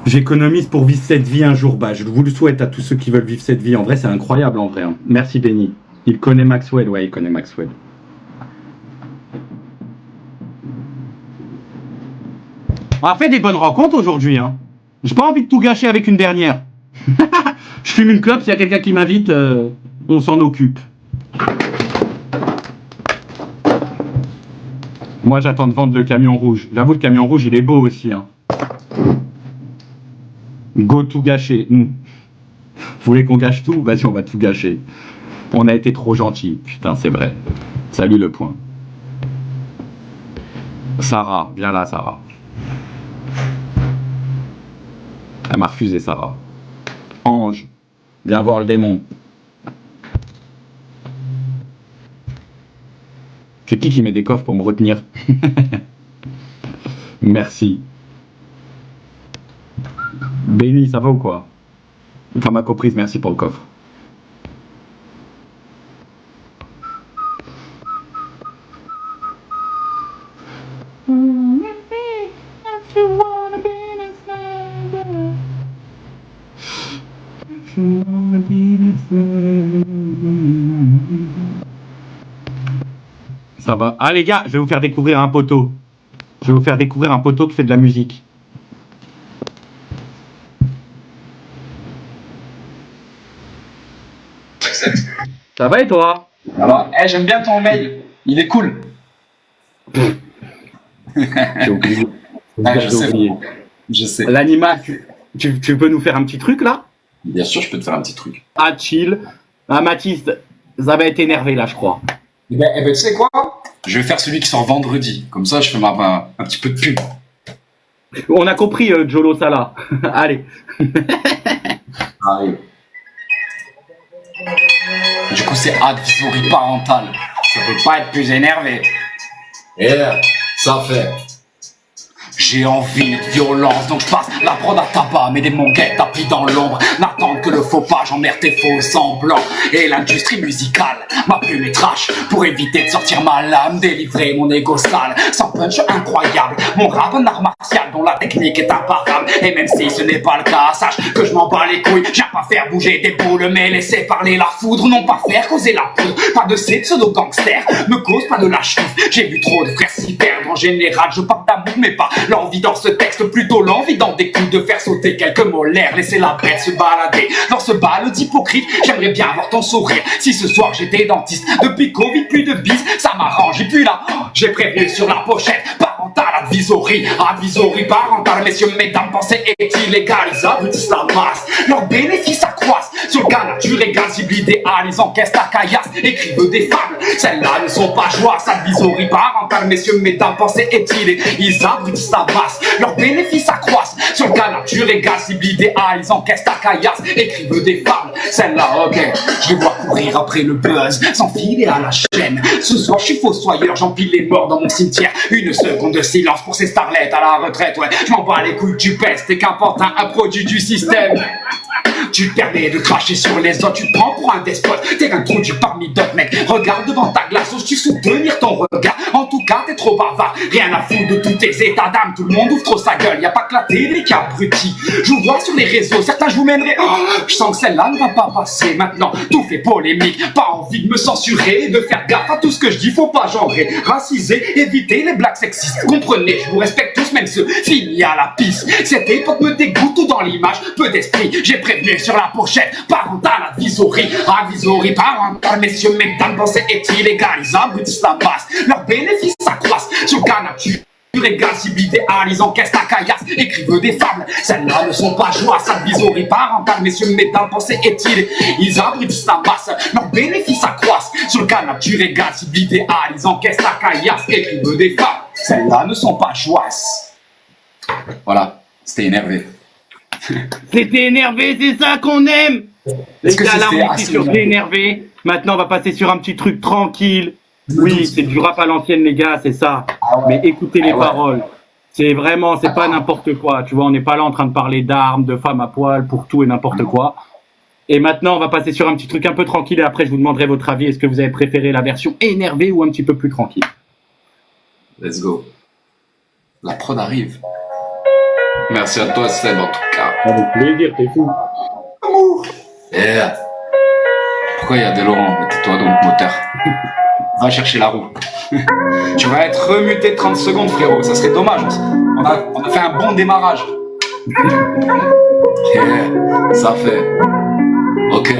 J'économise pour vivre cette vie un jour. Bah, je vous le souhaite à tous ceux qui veulent vivre cette vie. En vrai, c'est incroyable en vrai, hein. Merci Benny. Il connaît Maxwell, ouais, il connaît Maxwell. On a fait des bonnes rencontres aujourd'hui, hein. J'ai pas envie de tout gâcher avec une dernière. Je fume une clope, s'il y a quelqu'un qui m'invite, on s'en occupe. Moi, j'attends de vendre le camion rouge. J'avoue, le camion rouge, il est beau aussi, hein. Go tout gâcher. Vous voulez qu'on gâche tout? Vas-y, on va tout gâcher. On a été trop gentils. Putain, c'est vrai. Salut le point. Sarah, viens là, Sarah. Elle m'a refusé, Sarah. Ange, viens voir le démon. C'est qui met des coffres pour me retenir? Merci. Béni, ça va ou quoi? Enfin, ma comprise, merci pour le coffre. Ça va. Ah les gars, je vais vous faire découvrir un poteau. Je vais vous faire découvrir un poteau qui fait de la musique. Ça va et toi? Alors, j'aime bien ton mail. Il est cool. J'ai oublié. Je sais. L'animal, tu peux nous faire un petit truc là? Bien sûr, je peux te faire un petit truc. Ah, chill. Ah, Mathis, ça va être énervé là, je crois. Eh ben, tu sais quoi? Je vais faire celui qui sort vendredi. Comme ça, je fais un petit peu de pub. On a compris, Jolo Sala. Allez. Allez. Du coup, c'est advisory parental. Ça peut pas être plus énervé. Et ça fait. J'ai envie de violence, donc je passe la prod à tabac. Mais des monguettes tapis dans l'ombre n'attendent que le faux pas, j'emmerde tes faux semblants. Et l'industrie musicale, ma plume est trash pour éviter de sortir ma lame, délivrer mon égo sale. Sans punch incroyable, mon rap un art martial dont la technique est imparable. Et même si ce n'est pas le cas, sache que je m'en bats les couilles. J'aime pas faire bouger des boules, mais laisser parler la foudre, non pas faire causer la poudre. Pas de ces pseudo-gangsters, me cause pas de la chouffe. J'ai vu trop de frères s'y perdre, en général je parle d'amour mais pas l'envie dans ce texte, plutôt l'envie dans des coups de faire sauter quelques molaires. Laisser la bête se balader dans ce bal d'hypocrite. J'aimerais bien avoir ton sourire si ce soir j'étais dentiste. Depuis Covid, plus de bises, ça m'arrange. Et puis là, j'ai prévenu sur la pochette parental advisory. Advisory parental, messieurs, mesdames, pensée est illégale. Ils abrutissent la masse, leurs bénéfices accroissent. Sur le cas naturel, cible idéal, ils encaissent la caillasse, écrivent des fables. Celles-là ne sont pas joies, advisory parental, messieurs, mesdames, pensée est illégale. Ils abrutissent la masse, leurs bénéfices accroissent. Sur le cas naturel, cible idéal, ils encaissent la caillasse, écrivent des fables. Celles-là, ok, je les vois courir après le buzz, s'enfiler à la chaîne. Ce soir, je suis fossoyeur, j'empile les morts dans mon cimetière. Une seconde de silence pour ces starlettes à la retraite, ouais. Je m'en bats les couilles, tu pèses, t'es qu'un pantin, un produit du système. Tu te permets de cracher sur les autres, tu te prends pour un despote. T'es qu'un trou du parmi d'autres, mec. Regarde devant ta glace, oses-tu soutenir ton regard? En tout cas, t'es trop bavard, rien à foutre de tous tes états d'âme. Tout le monde ouvre trop sa gueule, y a pas que la télé qui abrutit. Je vous vois sur les réseaux, certains je vous mènerai. Oh, je sens que celle-là ne va pas passer maintenant. Tout fait polémique, pas envie de me censurer, de faire gaffe à tout ce que je dis, faut pas genrer. Raciser, éviter les blagues sexistes. Comprenez, je vous respecte tous, même ceux finis à la piste. Cette époque me dégoûte tout dans l'image, peu d'esprit. J'ai prévenu sur la pochette, parental advisory. Advisory parental, messieurs, mesdames, pensée est illégale. Ils abrutissent la masse, leurs bénéfices s'accroissent. Sur le cas naturel, cible idéal, ils encaissent la caillasse, écrivent des fables. Celles-là ne sont pas joies, advisory parental, messieurs, mesdames, pensée est illégale. Ils abrutissent la masse, leurs bénéfices s'accroissent. Sur le cas naturel, cible idéal, ils encaissent la caillasse, écrivent des fables. Celles-là ne sont pas joies. Voilà, c'était énervé. C'était énervé, c'est ça qu'on aime. Les gars, là, on était sur énervé. Maintenant, on va passer sur un petit truc tranquille. Oui, c'est du rap à l'ancienne, les gars, c'est ça. Ah ouais. Mais écoutez les paroles. C'est vraiment, c'est pas n'importe quoi. Tu vois, on n'est pas là en train de parler d'armes, de femmes à poil, pour tout et n'importe quoi. Et maintenant, on va passer sur un petit truc un peu tranquille. Et après, je vous demanderai votre avis. Est-ce que vous avez préféré la version énervée ou un petit peu plus tranquille? Let's go. La prod arrive. Merci à toi, Seb, en tout cas. Avec plaisir, t'es fou. Yeah. Pourquoi il y a des Laurent? Tais-toi donc, moteur. Va chercher la roue. Tu vas être remuté de 30 secondes, frérot. Ça serait dommage. On a fait un bon démarrage. Yeah, ça fait. Ok.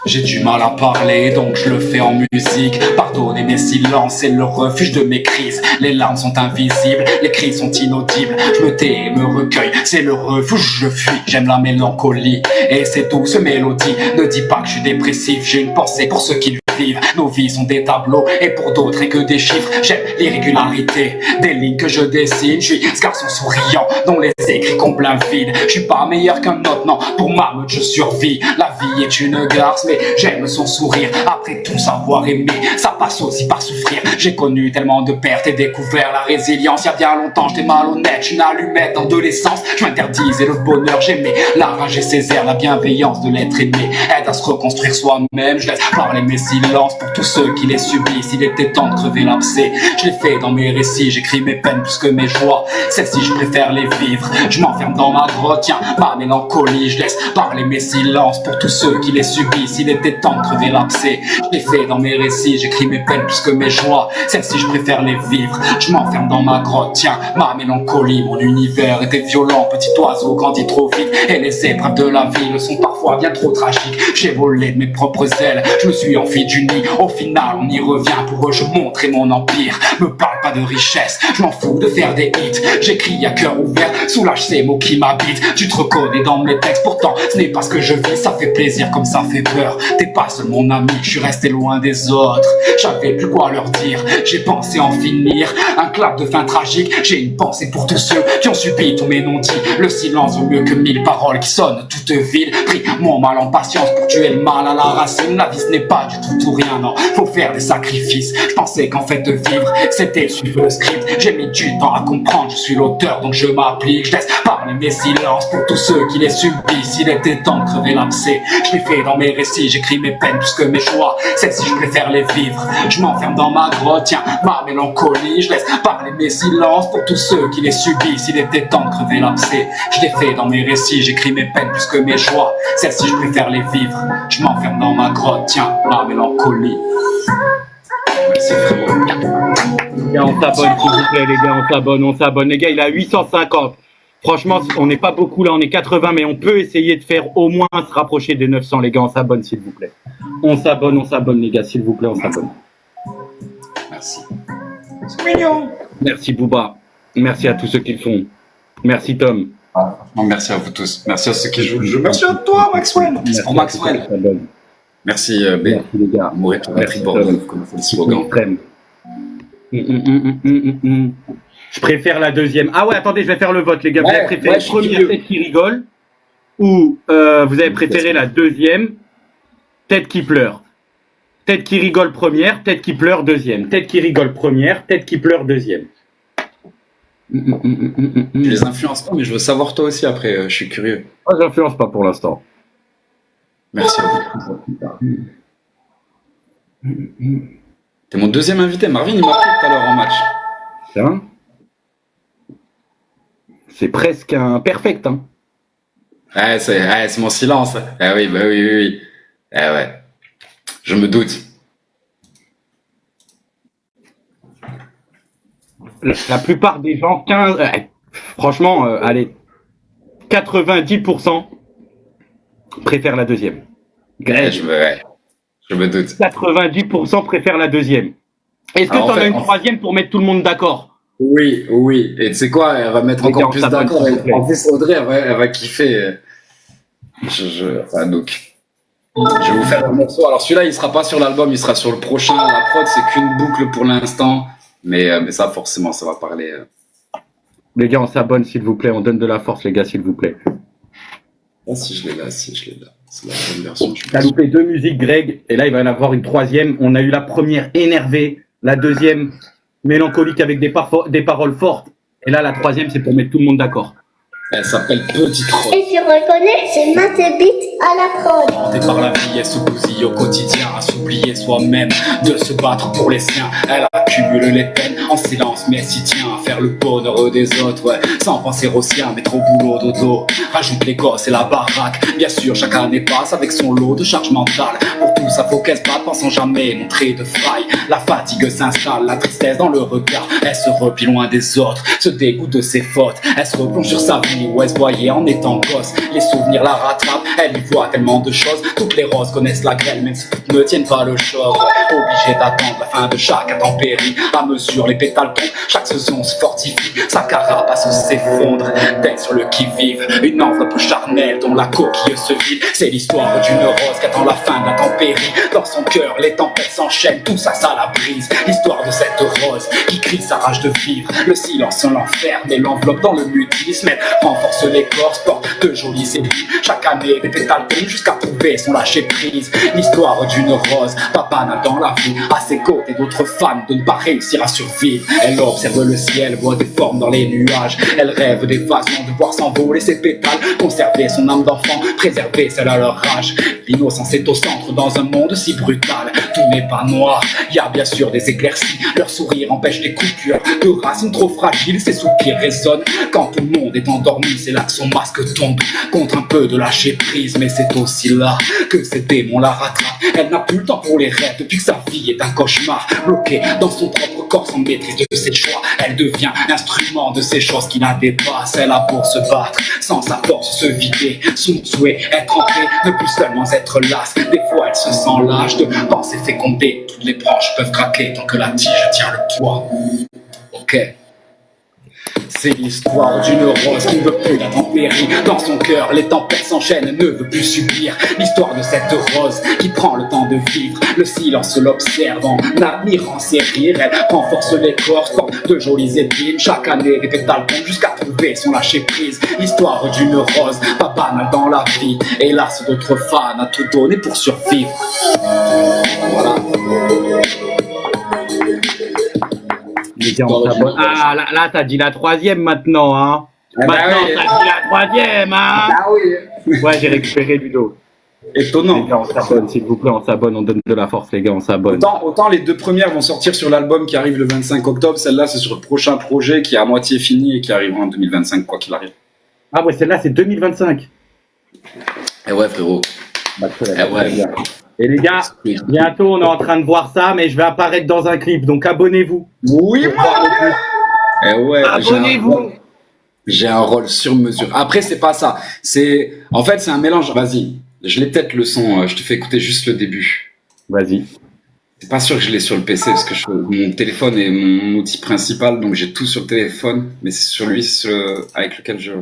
J'ai du mal à parler, donc je le fais en musique. Pardonnez mes silences, c'est le refuge de mes crises. Les larmes sont invisibles, les cris sont inaudibles. Je me tais et me recueille, c'est le refuge, je fuis. J'aime la mélancolie, et c'est douce mélodie. Ne dis pas que je suis dépressif, j'ai une pensée pour ceux qui vivent. Nos vies sont des tableaux, et pour d'autres et que des chiffres. J'aime l'irrégularité, des lignes que je dessine. Je suis ce garçon souriant, dont les écrits comblent un vide. Je suis pas meilleur qu'un autre, non, pour ma meute je survis. La vie est une garce, mais j'aime son sourire. Après tout savoir aimer, ça passe aussi par souffrir. J'ai connu tellement de pertes et découvert la résilience. Il y a bien longtemps j'étais malhonnête, une allumette dans de l'essence. Je m'interdisais le bonheur, j'aimais la rage et ses airs. La bienveillance de l'être aimé aide à se reconstruire soi-même. Je laisse parler mes silences pour tous ceux qui les subissent. Il était temps de crever l'abcès, je l'ai fait dans mes récits. J'écris mes peines plus que mes joies, celles-ci je préfère les vivre. Je m'enferme dans ma grotte, tiens, ma mélancolie. Je laisse parler mes silences pour tous ceux qui les subissent. Il était temps de crever l'abcès, je l'ai fait dans mes récits. J'écris mes peines plus que mes joies, celles-ci je préfère les vivre. Je m'enferme dans ma grotte, tiens, ma mélancolie. Mon univers était violent, petit oiseau grandit trop vite. Et les épreuves de la vie le sont parfois bien trop tragiques. J'ai volé de mes propres ailes, je me suis enfui du nid. Au final on y revient, pour eux je montrais mon empire. Me parle pas de richesse, je m'en fous de faire des hits. J'écris à cœur ouvert, soulage ces mots qui m'habitent. Tu te reconnais dans mes textes, pourtant ce n'est pas ce que je vis. Ça fait plaisir comme ça fait peur. T'es pas seul mon ami, je suis resté loin des autres. J'avais plus quoi leur dire, j'ai pensé en finir. Un clap de fin tragique, j'ai une pensée pour tous ceux qui ont subi tous mes non-dits. Le silence vaut mieux que 1000 paroles qui sonnent toutes vides. Pris mon mal en patience pour tuer le mal à la racine. La vie ce n'est pas du tout rien, non, faut faire des sacrifices. Je pensais qu'en fait de vivre, c'était suivre le script. J'ai mis du temps à comprendre, je suis l'auteur donc je m'applique. Je laisse parler mes silences pour tous ceux qui les subissent. Il était temps de crever l'abcès, je l'ai fait dans mes récits. J'écris mes peines plus que mes choix, celles-ci je préfère les vivre. Je m'enferme dans ma grotte, tiens, ma mélancolie. Je laisse parler mes silences pour tous ceux qui les subissent. Il était temps de crever l'abcès, je l'ai fait dans mes récits. J'écris mes peines plus que mes choix, celles-ci je préfère les vivre. Je m'enferme dans ma grotte, tiens, ma mélancolie. Merci frérot. Les gars, on s'abonne, s'il vous plaît, les gars, on s'abonne. Les gars, il a 850. Franchement, on n'est pas beaucoup là, on est 80, mais on peut essayer de faire au moins se rapprocher des 900, les gars, on s'abonne, s'il vous plaît. On s'abonne, les gars, s'il vous plaît, on s'abonne. Merci. C'est mignon. Merci Booba. Merci à tous ceux qui le font. Merci Tom. Merci à vous tous. Merci à ceux qui jouent le jeu. Merci à toi, Maxwell. C'est pour Maxwell. Merci, B. Merci les gars. Mourir tout à bordel, comme c'est le slogan. Je préfère la deuxième. Ah ouais, attendez, je vais faire le vote, les gars. Vous avez préféré la première tête qui rigole ou vous avez préféré la deuxième tête qui pleure? Tête qui rigole première, tête qui pleure deuxième. Tête qui rigole première, tête qui pleure deuxième. Je les influence pas, mais je veux savoir toi aussi après, je suis curieux. Moi, j'influence pas pour l'instant. Merci à vous. T'es mon deuxième invité. Marvin, il m'a pris tout à l'heure en match. Tiens. C'est presque un perfect, hein. Ouais, c'est mon silence. Ah oui, bah oui. Eh ouais. Je me doute. La plupart des gens, franchement, allez, 90% préfèrent la deuxième. Greg, je me doute. 90% préfèrent la deuxième. Est-ce que tu en as une troisième pour mettre tout le monde d'accord? Oui. Et tu sais quoi, elle va mettre encore plus d'accord. En plus, Audrey, elle va kiffer. Donc, je vais vous faire un morceau. Alors celui-là, il sera pas sur l'album, il sera sur le prochain. La prod, c'est qu'une boucle pour l'instant. Mais ça, forcément, ça va parler. Les gars, on s'abonne, s'il vous plaît. On donne de la force, les gars, s'il vous plaît. Ah, si je l'ai là. C'est la bonne version. T'as loupé deux musiques, Greg. Et là, il va y en avoir une troisième. On a eu la première énervée. La deuxième, mélancolique avec des paroles fortes. Et là, la troisième, c'est pour mettre tout le monde d'accord. Elle s'appelle Petite Rose. Et tu reconnais, c'est Matt et Beat à la prod. Portée par la vie, elle se bousille au quotidien, à s'oublier soi-même, de se battre pour les siens. Elle accumule les peines en silence, mais elle s'y tient à faire le bonheur des autres, ouais, sans penser au sien, mettre au boulot dodo. Rajoute les gosses et la baraque, bien sûr, chaque année passe avec son lot de charge mentale. Pour tout ça, faut qu'elle se batte, pensant jamais montrer de faille. La fatigue s'installe, la tristesse dans le regard. Elle se replie loin des autres, se dégoûte de ses fautes. Elle se replonge sur sa vie où elle se voyait en étant gosse. Les souvenirs la rattrapent, elle y voit tellement de choses. Toutes les roses connaissent la grêle, même si toutes ne tiennent pas le choc. Obligé d'attendre la fin de chaque intempérie. À mesure les pétales tombent, chaque saison se fortifie. Sa carapace s'effondre, tête sur le qui-vive. Une enveloppe charnelle dont la coquille se vide. C'est l'histoire d'une rose qui attend la fin de l'intempérie. Dans son cœur, les tempêtes s'enchaînent, tout ça, ça la brise. L'histoire de cette rose qui crie sa rage de vivre. Le silence l'enferme et l'enveloppe dans le mutisme. Elle renforce l'écorce, porte de jolis ébis. Chaque année, des pétales tombent jusqu'à trouver son lâcher prise. L'histoire d'une rose, pas banale dans la vie. À ses côtés d'autres femmes de ne pas réussir à survivre. Elle observe le ciel, voit des formes dans les nuages. Elle rêve d'évasion, de voir s'envoler ses pétales. Conserver son âme d'enfant, préserver celle à leur âge. L'innocence est au centre dans un monde si brutal. Tout n'est pas noir, y a bien sûr des éclaircies. Leur sourire empêche les coupures de racines trop fragiles. Ses soupirs résonnent quand tout le monde est endormi. C'est là que son masque tombe contre un peu de lâcher prise. Mais c'est aussi là que ses démons la rattrapent. Elle n'a plus le temps pour les rêves depuis que sa vie est un cauchemar. Bloquée dans son propre corps sans maîtrise de ses choix. Elle devient instrument de ces choses qui la dépassent. Elle a pour se battre, sans sa force se vider. Son souhait être ancré, ne plus seulement être lasse. Des fois elle se sent lâche de penser féconder. Toutes les branches peuvent craquer tant que la tige tient le poids. Ok. C'est l'histoire d'une rose qui ne veut plus d'intempéries. Dans son cœur, les tempêtes s'enchaînent, ne veut plus subir. L'histoire de cette rose qui prend le temps de vivre. Le silence l'observe en admirant ses rires. Elle renforce l'écorce, porte de jolies épines. Chaque année, des pétales tombent jusqu'à trouver son lâcher prise. L'histoire d'une rose, pas banale dans la vie. Hélas, d'autres fans à tout donner pour survivre. Voilà. Ah, là, t'as dit la troisième maintenant, hein. Ah bah maintenant, oui. t'as dit la troisième, hein. Ah oui. Ouais, j'ai récupéré Ludo. Étonnant. Les gars, on s'abonne, s'il vous plaît, on s'abonne, on donne de la force, les gars, on s'abonne. Autant les deux premières vont sortir sur l'album qui arrive le 25 octobre, celle-là c'est sur le prochain projet qui est à moitié fini et qui arrivera en 2025, quoi qu'il arrive. Ah ouais, celle-là, c'est 2025. Eh ouais, frérot. Ouais. Et les gars, bientôt, on est en train de voir ça, mais je vais apparaître dans un clip, donc abonnez-vous. Oui, eh ouais, abonnez-vous. J'ai un rôle sur mesure. Après, c'est pas ça. En fait, c'est un mélange. Vas-y, je l'ai peut-être le son. Je te fais écouter juste le début. Vas-y. C'est pas sûr que je l'ai sur le PC parce que mon téléphone est mon outil principal, donc j'ai tout sur le téléphone, mais c'est sur lui avec lequel je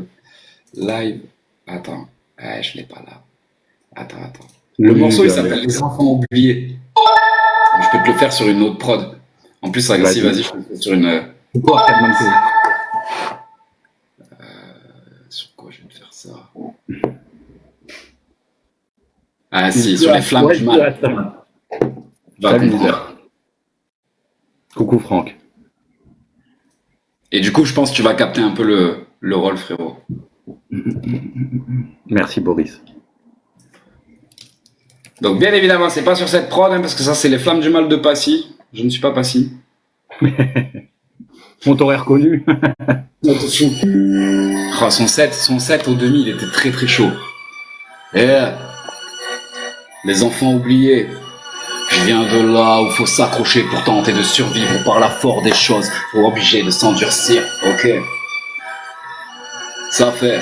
live. Attends, je l'ai pas là. Attends. Le morceau il s'appelle Les Enfants Oubliés. Je peux te le faire sur une autre prod. En plus, vas-y, je te le fais sur une. Sur quoi je vais te faire ça? Ah si, sur les flammes du mal. Va comprendre. Coucou Franck. Et du coup, je pense que tu vas capter un peu le rôle, frérot. Merci Boris. Donc bien évidemment, c'est pas sur cette prod, hein, parce que ça c'est les flammes du mal de Passy. Je ne suis pas Passy. On t'aurait reconnu. Oh, son set au demi, il était très très chaud. Les enfants oubliés. Je viens de là où faut s'accrocher pour tenter de survivre par la force des choses. Faut obligé de s'endurcir, ok. Ça fait.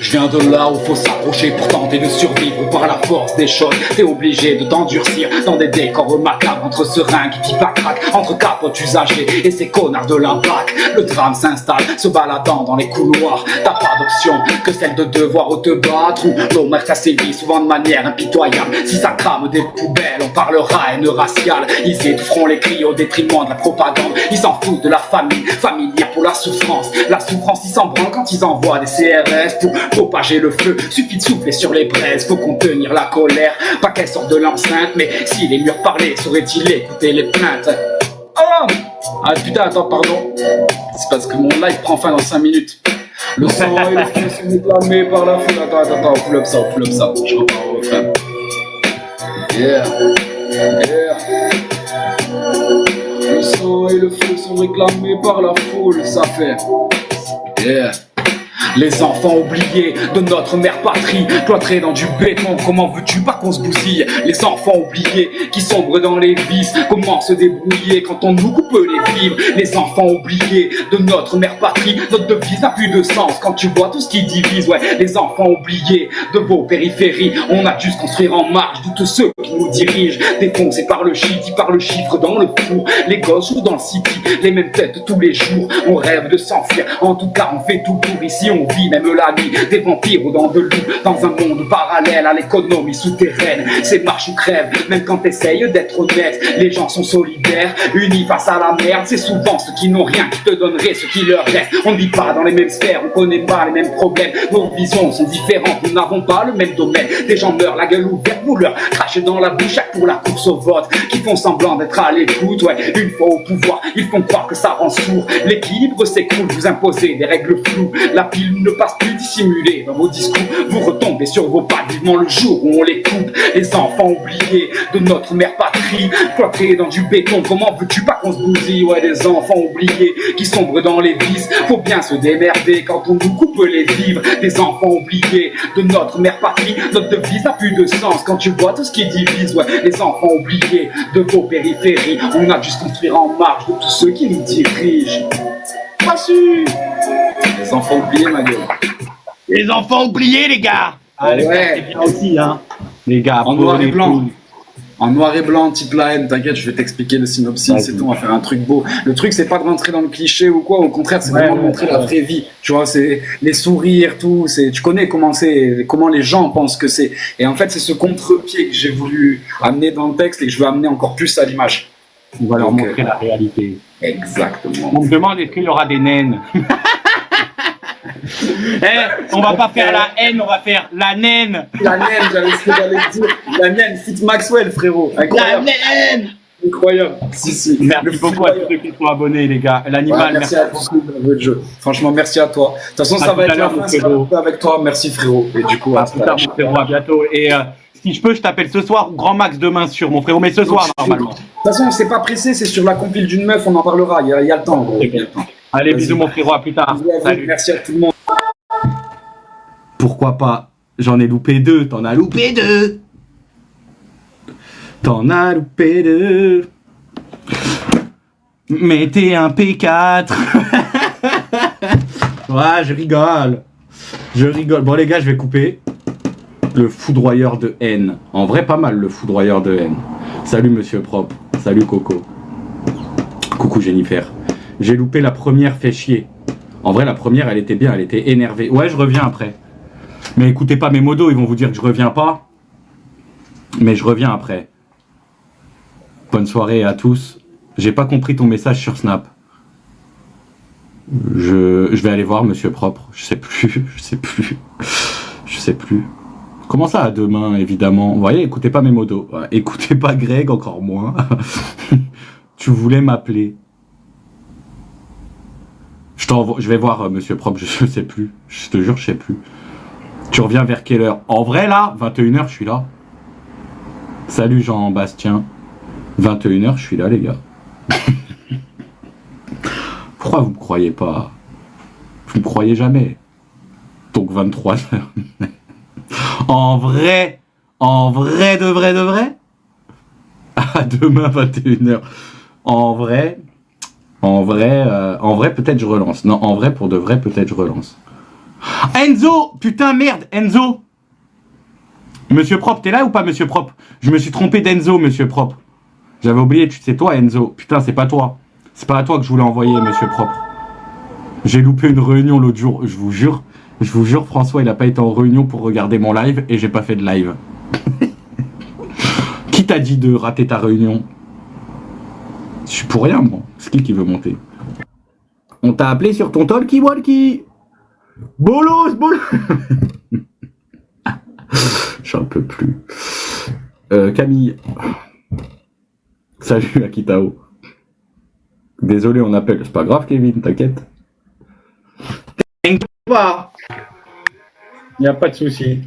Je viens de là où faut s'approcher pour tenter de survivre par la force des choses. T'es obligé de t'endurcir dans des décors macabres, entre seringues qui craquent, entre capotes usagées et ces connards de la BAC. Le drame s'installe, se baladant dans les couloirs. T'as pas d'option que celle de devoir ou te battre, ou l'homère ça sévit souvent de manière impitoyable. Si ça crame des poubelles, on parlera haine raciale. Ils étoufferont les cris au détriment de la propagande. Ils s'en foutent de la famille, familière pour la souffrance. La souffrance, ils s'en branlent quand ils envoient des CRS pour propager le feu. Suffit de souffler sur les braises, faut contenir la colère. Pas qu'elle sorte de l'enceinte, mais si les murs parlaient, sauraient-ils écouter les plaintes? Ah putain, attends, pardon. C'est parce que mon live prend fin dans 5 minutes. Le sang et le feu sont réclamés par la foule. Attends, pull up ça. Je repars au refrain. Yeah. Le sang et le feu sont réclamés par la foule, ça fait. Yeah. Les enfants oubliés de notre mère patrie, cloîtrés dans du béton, comment veux-tu pas qu'on se bousille? Les enfants oubliés qui sombrent dans les vices, comment se débrouiller quand on nous coupe les vivres? Les enfants oubliés de notre mère patrie, notre devise n'a plus de sens quand tu vois tout ce qui divise. Ouais, les enfants oubliés de vos périphéries, on a dû se construire en marge de tous ceux qui nous dirigent, défoncés par le shit, par le chiffre dans le four. Les gosses jouent dans le city, les mêmes têtes tous les jours, on rêve de s'enfuir, en tout cas on fait tout pour ici. On vit même la nuit, des vampires ou dans de loups, dans un monde parallèle à l'économie souterraine. C'est marche ou crève, même quand t'essayes d'être honnête. Les gens sont solidaires, unis face à la merde. C'est souvent ceux qui n'ont rien qui te donneraient ce qui leur reste. On ne vit pas dans les mêmes sphères, on connaît pas les mêmes problèmes. Nos visions sont différentes, nous n'avons pas le même domaine. Des gens meurent la gueule ouverte, vous leur crachez dans la bouche chaque pour la course au vote. Qui font semblant d'être à l'écoute, ouais. Une fois au pouvoir, ils font croire que ça rend sourd. L'équilibre s'écroule, vous imposez des règles floues. La pile ne passe plus dissimulée dans vos discours. Vous retombez sur vos pas vivement le jour où on les coupe. Les enfants oubliés de notre mère patrie, cloîtrés dans du béton, comment veux-tu pas qu'on se bousille? Ouais, les enfants oubliés qui sombrent dans les vices, faut bien se démerder quand on nous coupe les vivres. Des enfants oubliés de notre mère patrie, notre devise n'a plus de sens quand tu vois tout ce qui divise. Ouais, les enfants oubliés de vos périphéries, on a dû se construire en marge de tous ceux qui nous dirigent. Pas sûr. Les enfants oubliés, ma gueule. Les enfants oubliés, les gars. Ah, les Ouais. gars, c'est bien aussi, hein. Les gars, En noir et prenez blanc. tout. En noir et blanc, type la haine, t'inquiète, je vais t'expliquer le synopsis, Vas-y. c'est tout, on va faire un truc beau. Le truc, c'est pas de rentrer dans le cliché ou quoi, au contraire, c'est Ouais, vraiment de ouais, montrer ouais. la vraie vie. Tu vois, c'est les sourires, tout, c'est, tu connais comment c'est, comment les gens pensent que c'est. Et en fait, c'est ce contre-pied que j'ai voulu amener dans le texte et que je veux amener encore plus à l'image. On va leur Donc, montrer la réalité. Exactement. On me demande est-ce qu'il y aura des naines. On va pas faire la haine, on va faire la naine. La naine, j'avais ce que j'allais te dire. La naine, fit Maxwell, frérot. La Incroyable. naine. Incroyable. Si, si. Merci Le beaucoup à tous football. ceux qui sont abonnés, les gars. Ouais, L'animal, merci merci à tous pour votre jeu. Franchement, merci à toi. De toute façon, À ça tout va à être la l'heure, fin, mon ça va frérot. être avec toi. Merci, frérot. Et du coup, À plus tard, mon frérot, à bientôt. Et si je peux, je t'appelle ce soir ou grand max demain sur mon frérot, mais ce soir normalement. De toute façon, c'est pas pressé, c'est sur la compile d'une meuf, on en parlera. Il y a le temps, gros. Il y a le temps. Allez, Vas-y. bisous mon frérot, à plus tard. Bisous à vous, Salut. merci à tout le monde. Pourquoi pas? J'en ai loupé deux, t'en as loupé deux. T'en as loupé deux. Mettez un P4. Ouais, je rigole. Je rigole. Bon les gars, je vais couper. Le foudroyeur de haine. En vrai, pas mal le foudroyeur de haine. Salut Monsieur Propre. Salut Coco. Coucou Jennifer. J'ai loupé la première, fait chier. En vrai, la première, elle était bien, elle était énervée. Ouais, je reviens après. Mais écoutez pas mes modos, ils vont vous dire que je reviens pas. Mais je reviens après. Bonne soirée à tous. J'ai pas compris ton message sur Snap. Je vais aller voir Monsieur Propre. Je sais plus. Comment ça à demain, évidemment? Vous voyez, écoutez pas mes modos. Ouais, écoutez pas Greg, encore moins. Tu voulais m'appeler. Je vais voir Monsieur Propre, je sais plus. Je te jure, je sais plus. Tu reviens vers quelle heure? En vrai, là, 21h, je suis là. Salut Jean-Bastien. 21h, je suis là, les gars. Pourquoi vous me croyez pas? Vous me croyez jamais. Donc 23h. En vrai, de vrai à demain 21h. En vrai, peut-être je relance. Non, en vrai, pour de vrai, peut-être je relance. Enzo! Putain, merde, Enzo! Monsieur Propre, t'es là ou pas, Monsieur Propre? Je me suis trompé d'Enzo, Monsieur Propre. J'avais oublié, c'est toi, Enzo. Putain, c'est pas toi. C'est pas à toi que je voulais envoyer, Monsieur Propre. J'ai loupé une réunion l'autre jour, je vous jure, François, il a pas été en réunion pour regarder mon live et j'ai pas fait de live. Qui t'a dit de rater ta réunion? Je suis pour rien, moi. C'est qui veut monter? On t'a appelé sur ton talkie-walkie. Bolos. J'en peux plus. Camille. Salut Akitao. Désolé, on appelle. C'est pas grave, Kevin, t'inquiète. T'inquiète pas. Y a pas de souci.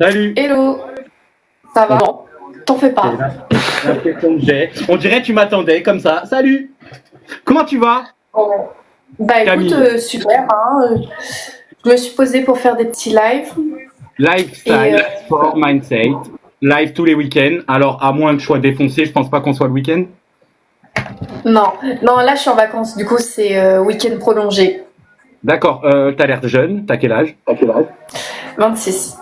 Salut. Hello, ça va? Non, t'en fais pas. Et là, l'impression que j'ai. On dirait que tu m'attendais comme ça. Salut. Comment tu vas? Bah Camille. écoute, super. Je me suis posée pour faire des petits lives. Lifestyle for mindset. Live tous les week-ends. Alors, à moins que je sois défoncé, je pense pas qu'on soit le week-end. Non, là je suis en vacances. Du coup, c'est week-end prolongé. D'accord. T'as l'air jeune. T'as quel âge? 26.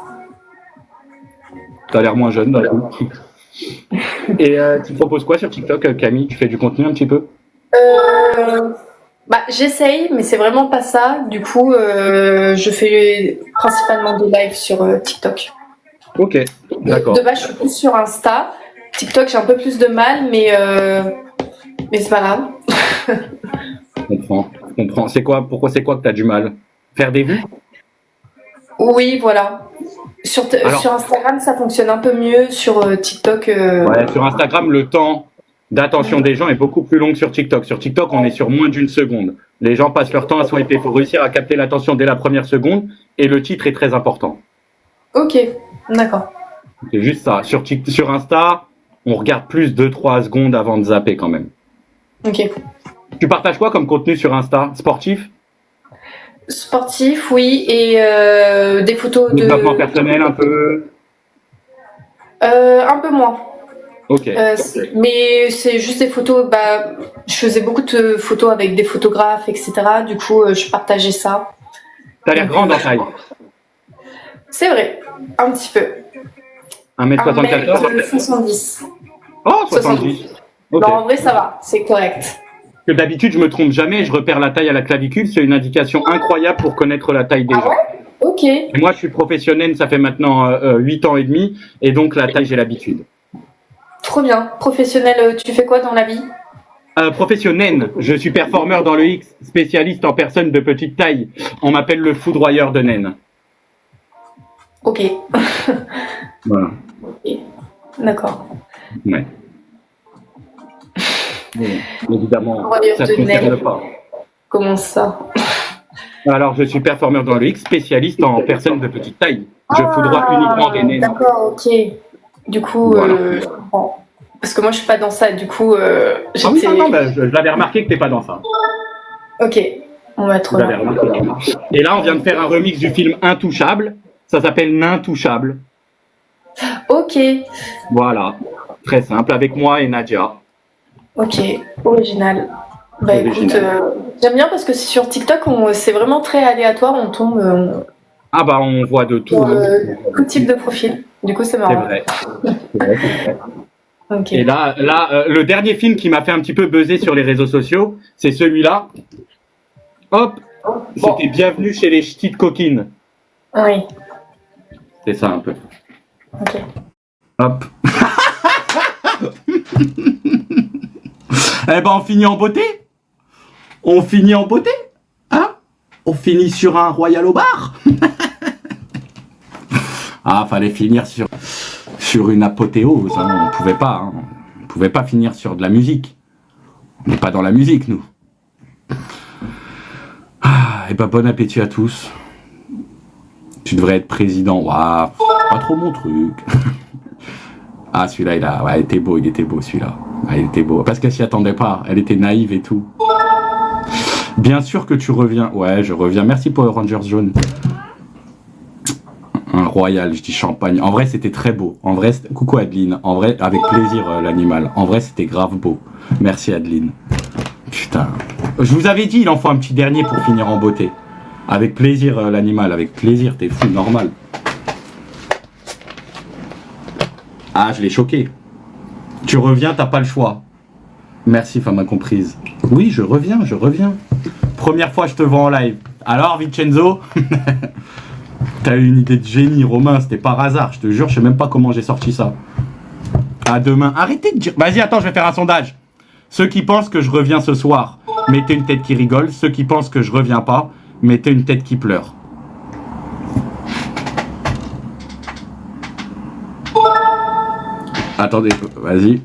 T'as l'air moins jeune, d'un coup. Et tu proposes quoi sur TikTok, Camille? Tu fais du contenu un petit peu? Bah j'essaye, mais c'est vraiment pas ça. Du coup, je fais principalement des lives sur TikTok. Ok, d'accord. De base, je suis plus sur Insta. TikTok, j'ai un peu plus de mal, mais c'est pas grave. Je comprends. Pourquoi c'est quoi que t'as du mal? Faire des vues? Oui, voilà. Alors- Sur Instagram, ça fonctionne un peu mieux. Sur TikTok, Ouais, sur Instagram, le temps d'attention des gens est beaucoup plus long que sur TikTok. Sur TikTok, on est sur moins d'une seconde. Les gens passent leur temps à swiper. Il faut réussir à capter l'attention dès la première seconde. Et le titre est très important. Ok, d'accord. C'est juste ça. Sur Insta, on regarde plus 2-3 secondes avant de zapper quand même. Ok. Tu partages quoi comme contenu sur Insta? Sportif? Sportif, oui, et des photos de. Développement personnel un peu? Un peu moins. Ok. Mais c'est juste des photos. Bah, je faisais beaucoup de photos avec des photographes, etc. Du coup, je partageais ça. T'as l'air grande en taille. C'est vrai, un petit peu. 1m74? 1m70. Oh, 70. Ok. Non, en vrai, ça va, c'est correct. Que d'habitude, je me trompe jamais, je repère la taille à la clavicule, c'est une indication incroyable pour connaître la taille des gens. Ok. Et moi, je suis professionnel, ça fait maintenant 8 ans et demi, et donc la taille, j'ai l'habitude. Trop bien. Professionnel, tu fais quoi dans la vie? Professionnel, je suis performeur dans le X, spécialiste en personnes de petite taille. On m'appelle le foudroyeur de naines. Ok. Voilà. Ok. D'accord. Ouais. Mais, évidemment, Foudroyeur ça ne de concerne naines. pas. Comment ça? Alors, je suis performeur dans le X, spécialiste en personnes de petite taille. Je foudroie uniquement des naines. D'accord, ok. Du coup, Voilà. je comprends. Parce que moi, je suis pas dans ça. Du coup, Ah oui, j'étais. non, je l'avais remarqué que t'es pas dans ça. Ok. On va trop Je l'avais bien. remarqué. Et là, on vient de faire un remix du film Intouchable. Ça s'appelle N'Intouchable. Ok. Voilà. Très simple, avec moi et Nadia. Ok. Original. Bah écoute, Original. j'aime bien parce que sur TikTok, c'est vraiment très aléatoire. On tombe Ah bah, on voit de tout. sur hein. tout type de profil. Du coup, c'est C'est marrant. vrai. C'est vrai, c'est vrai. Ok. Et là, le dernier film qui m'a fait un petit peu buzzer sur les réseaux sociaux, c'est celui-là. Hop, c'était Bienvenue chez les ch'tis de coquines. Oui. C'est ça un peu. Ok. Hop. Eh ben, on finit en beauté. On finit en beauté. Hein? On finit sur un Royal au bar. Ah, fallait finir sur une apothéose. Hein. On pouvait pas. Hein. On pouvait pas finir sur de la musique. On n'est pas dans la musique, nous. Ah, et ben, bon appétit à tous. Tu devrais être président. Waouh, pas trop mon truc. Ah, celui-là, il était beau celui-là. Ah, il était beau. Parce qu'elle s'y attendait pas. Elle était naïve et tout. Bien sûr que tu reviens. Ouais, je reviens. Merci pour le Rangers jaune. Un royal, je dis champagne. En vrai, c'était très beau. En vrai, coucou Adeline. En vrai, avec plaisir l'animal. En vrai, c'était grave beau. Merci Adeline. Putain. Je vous avais dit, il en faut un petit dernier pour finir en beauté. Avec plaisir l'animal. Avec plaisir, t'es fou, normal. Ah, je l'ai choqué. Tu reviens, t'as pas le choix. Merci, femme incomprise. Oui, je reviens. Première fois, je te vois en live. Alors, Vincenzo? T'as eu une idée de génie, Romain, c'était par hasard. Je te jure, je sais même pas comment j'ai sorti ça. À demain. Arrêtez de dire... Vas-y, attends, je vais faire un sondage. Ceux qui pensent que je reviens ce soir, mettez une tête qui rigole. Ceux qui pensent que je reviens pas, mettez une tête qui pleure. Attendez, vas-y.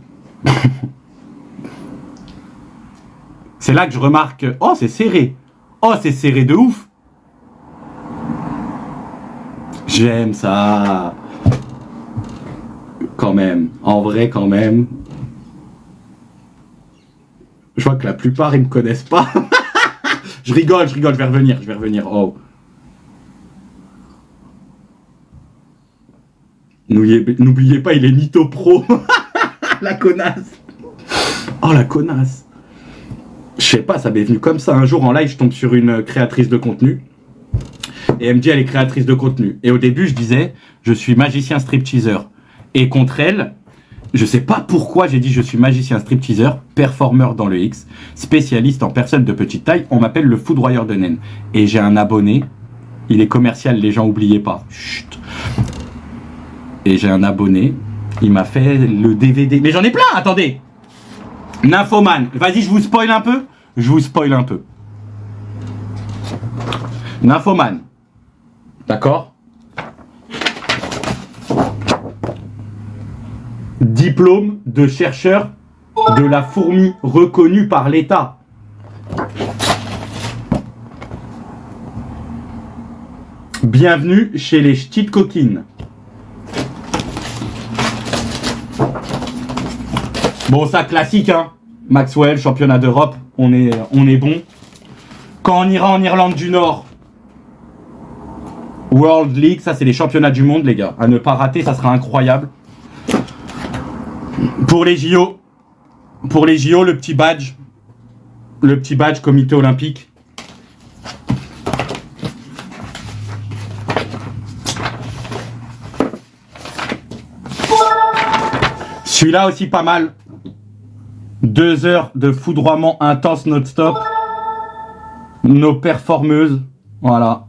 C'est là que je remarque... Oh, c'est serré. Oh, c'est serré de ouf. J'aime ça. Quand même. En vrai, quand même. Je vois que la plupart, ils me connaissent pas. je rigole, je vais revenir. Oh. N'oubliez pas, il est mytho pro. La connasse. Oh, la connasse. Je sais pas, ça m'est venu comme ça. Un jour, en live, je tombe sur une créatrice de contenu. Et elle me dit, elle est créatrice de contenu. Et au début, je disais, je suis magicien stripteaseur. Et contre elle, je sais pas pourquoi j'ai dit je suis magicien stripteaseur, performeur dans le X, spécialiste en personnes de petite taille. On m'appelle le foudroyeur de naines. Et j'ai un abonné. Il est commercial, les gens, oubliez pas. Chut. Et j'ai un abonné. Il m'a fait le DVD. Mais j'en ai plein, attendez. Nymphoman. Vas-y, je vous spoil un peu. Nymphoman. D'accord. Diplôme de chercheur de la fourmi reconnu par l'État. Bienvenue chez les ch'tites coquines. Bon, ça classique, hein. Maxwell, championnat d'Europe, on est bon. Quand on ira en Irlande du Nord, World League, ça c'est les championnats du monde, les gars. À ne pas rater, ça sera incroyable. Pour les JO, le petit badge comité olympique. Celui-là aussi pas mal. 2 heures de foudroiement intense non-stop. Nos performeuses, voilà.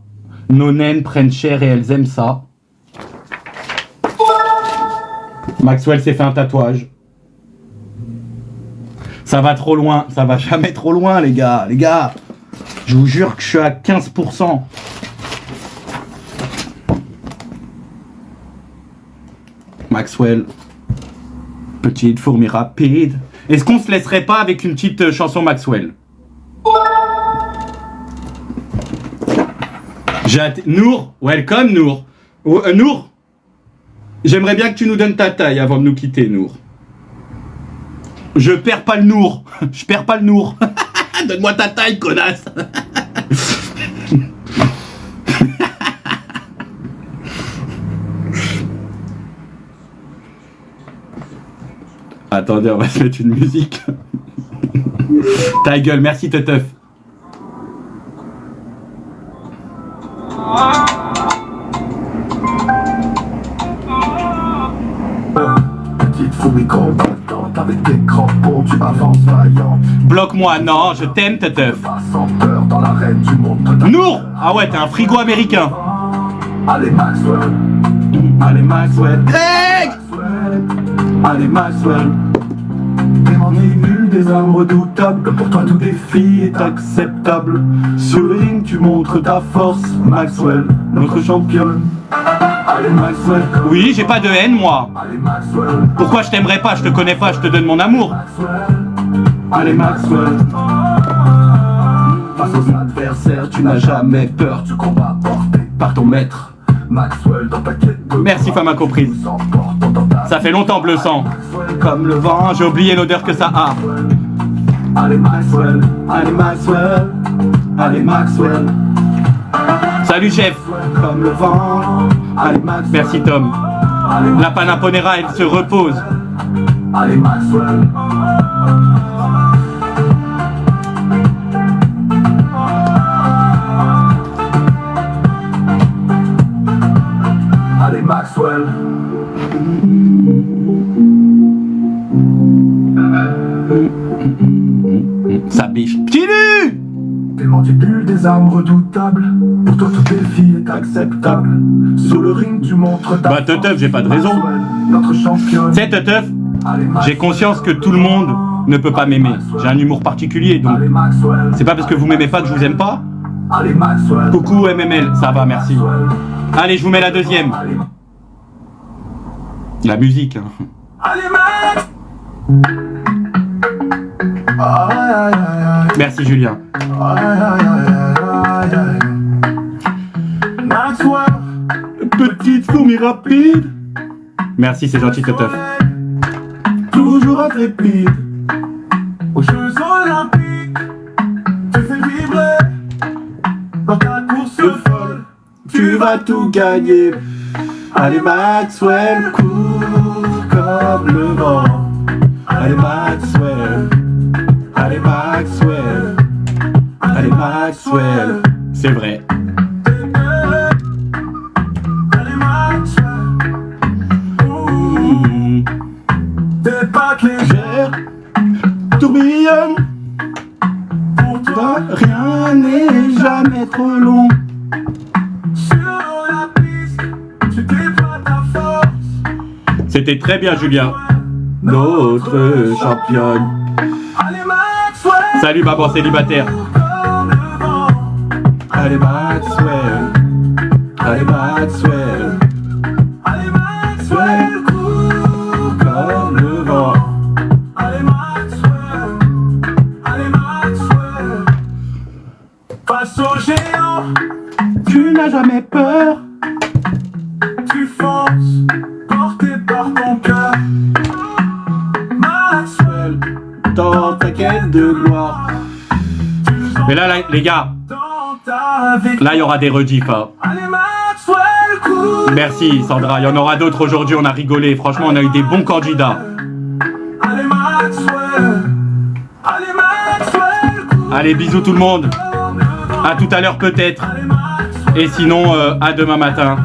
Nos naines prennent cher et elles aiment ça. Maxwell s'est fait un tatouage. Ça va trop loin, ça va jamais trop loin, les gars. Les gars, je vous jure que je suis à 15%. Maxwell. Petite fourmi rapide. Est-ce qu'on se laisserait pas avec une petite chanson Maxwell? Nour, welcome Nour. Nour, j'aimerais bien que tu nous donnes ta taille avant de nous quitter, Nour. Je perds pas le Nour. Je perds pas le Nour. Donne-moi ta taille, connasse. Attendez, on va se mettre une musique. Ta gueule, merci Teteuf. Petite fourmi combattante avec des crampons, tu avances vaillant. Bloque-moi, non, je t'aime Teteuf. Sans peur dans l'arène, tu montres ta... Nour. Ah ouais, t'es un frigo américain. Allez Maxwell, Allez Maxwell. Greg. allez Maxwell. T'es en nul des armes redoutables. Pour toi tout défi est acceptable. Sur le ring tu montres ta force, Maxwell, notre championne. Allez Maxwell. Oui, j'ai pas de haine, moi. Allez Maxwell. Pourquoi je t'aimerais pas? Je te connais pas, je te donne mon amour. Allez Maxwell. Face aux adversaires, tu n'as jamais peur. Tu combats porté par ton maître. Maxwell dans ta quête de... Merci, femme incomprise. Ça fait longtemps, bleu sang. Comme le vent, j'ai oublié l'odeur que ça a. Allez Maxwell, allez Maxwell, allez Maxwell. Salut, chef. Comme le vent, allez Maxwell. Merci, Tom. La Panaponera, elle se repose. Allez Maxwell. Allez Maxwell. Ça biche. Petit nu. T'es mandibule des armes redoutables. Pour toi tout défi est acceptable. Sur le ring tu montres ta... Bah, Teteuf, j'ai pas de raison. Maxwell, notre championne. C'est Teteuf. Allez, Maxwell. J'ai conscience que tout le monde ne peut pas m'aimer. J'ai un humour particulier, donc Allez Maxwell. c'est pas parce que vous m'aimez pas que je vous aime pas. Allez Maxwell. Coucou MML, ça va, merci. Allez, je vous mets la deuxième. Allez, La musique. Hein. allez Max. Aïe, aïe, aïe, Merci Julien. aïe, aïe, aïe, aïe. Maxwell. Petite fourmi rapide. Merci, c'est gentil Teteuf. Toujours intrépide. Aux Jeux Olympiques. olympiques, tu fais vibrer dans ta course folle. Tu vas tout gagner. Allez Maxwell, cours comme le vent. Allez Maxwell, allez Maxwell, allez Maxwell. C'est vrai. Allez Maxwell. Des pattes légères tourbillonnent. Pour toi, rien n'est jamais trop long. Sur la piste, tu déploies ta force. C'était très bien, Julien. Notre championne. Allez Maxwell. Salut, maman célibataire. Comme le vent. Allez Maxwell. Allez Maxwell. Allez Maxwell. Cours comme le vent. Allez Maxwell. Allez Maxwell. Face aux géants, tu n'as jamais peur. Tu fonces, porté par ton cœur. Maxwell, dans ta quête de gloire. Mais là, les gars, Dans ta vie. là, il y aura des rediffs. Hein. Allez Maxwell, cours. Merci, Sandra. Il y en aura d'autres aujourd'hui. On a rigolé. Franchement, on a eu des bons candidats. Allez Maxwell. Allez Maxwell, cours. Allez, bisous tout le monde. À tout à l'heure peut-être. Allez Maxwell. Et sinon, à demain matin.